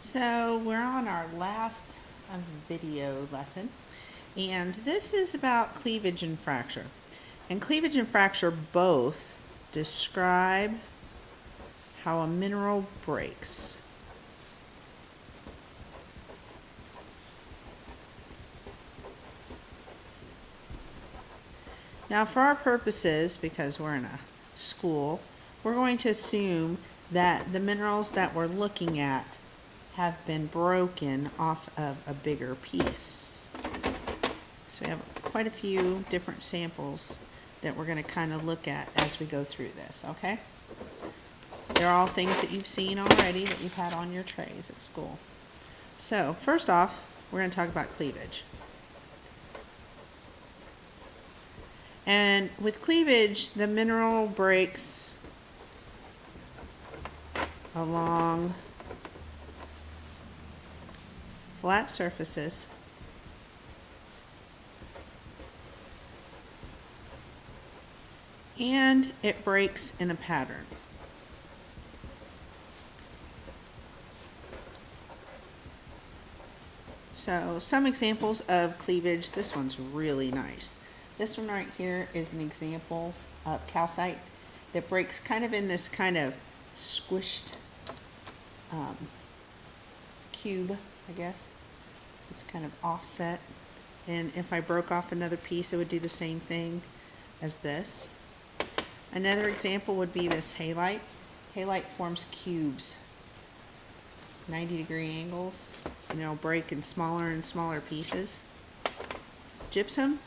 So we're on our last video lesson, and this is about cleavage and fracture. And cleavage and fracture both describe how a mineral breaks. Now for our purposes, because we're in a school, we're going to assume that the minerals that we're looking at have been broken off of a bigger piece. So we have quite a few different samples that we're going to kind of look at as we go through this, okay? They're all things that you've seen already that you've had on your trays at school. So first off, we're going to talk about cleavage. And with cleavage, the mineral breaks along flat surfaces and it breaks in a pattern. So some examples of cleavage. This one's really nice. This one right here is an example of calcite that breaks kind of in this kind of squished cube, I guess. It's kind of offset. And if I broke off another piece, it would do the same thing as this. Another example would be this halite. Halite forms cubes, 90-degree angles, and it'll break in smaller and smaller pieces. Gypsum,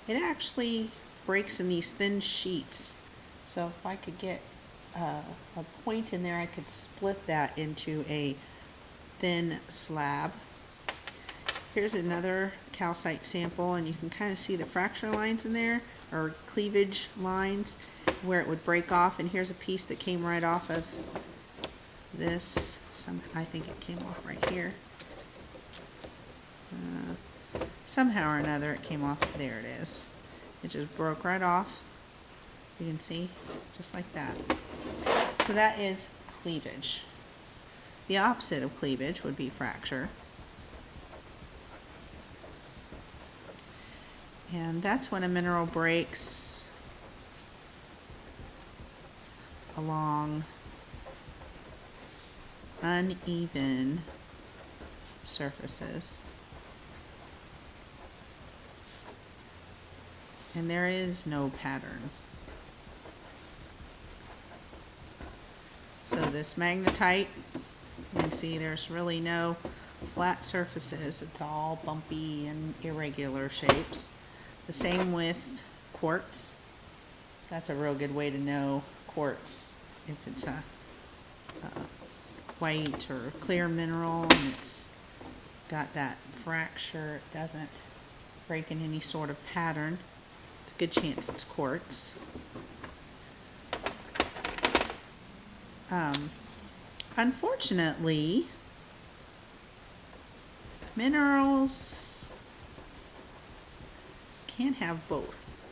it actually breaks in these thin sheets. So if I could get a point in there, I could split that into a thin slab. Here's another calcite sample, and you can kind of see the fracture lines in there, or cleavage lines, where it would break off. And here's a piece that came right off of this. I think it came off right here. Somehow or another it came off. There it is. It just broke right off. You can see, just like that. So that is cleavage. The opposite of cleavage would be fracture. And that's when a mineral breaks along uneven surfaces. And there is no pattern. So this magnetite, you can see there's really no flat surfaces. It's all bumpy and irregular shapes. The same with quartz. So that's a real good way to know quartz. If it's a white or clear mineral and it's got that fracture, it doesn't break in any sort of pattern, it's a good chance it's quartz. Unfortunately, minerals can't have both,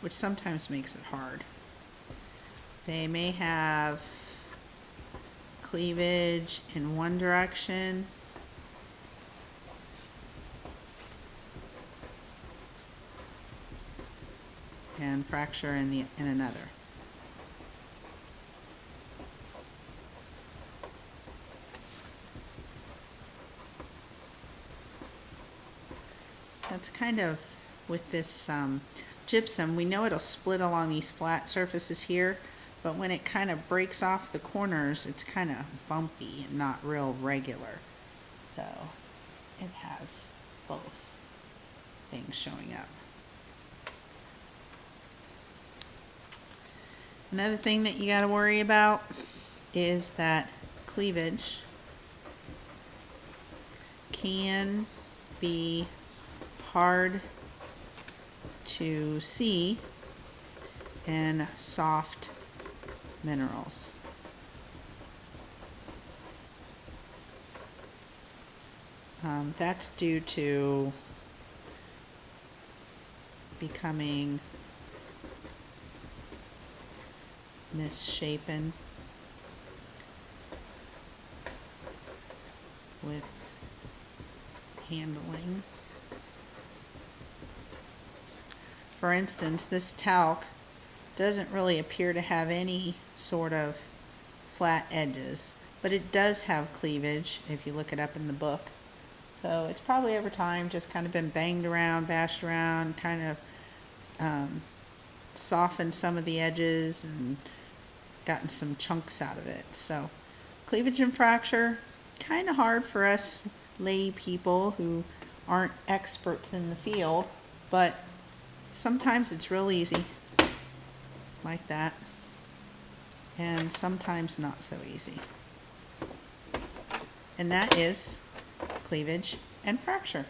which sometimes makes it hard. They may have cleavage in one direction and fracture in another. That's kind of with this gypsum. We know it'll split along these flat surfaces here, but when it kind of breaks off the corners, it's kind of bumpy and not real regular. So it has both things showing up. Another thing that you got to worry about is that cleavage can be hard to see in soft minerals. That's due to becoming misshapen with handling. For instance, this talc doesn't really appear to have any sort of flat edges, but it does have cleavage if you look it up in the book. So it's probably over time just kind of been banged around, bashed around, kind of softened some of the edges and gotten some chunks out of it. So cleavage and fracture, kind of hard for us lay people who aren't experts in the field, but sometimes it's real easy, like that, and sometimes not so easy. And that is cleavage and fracture.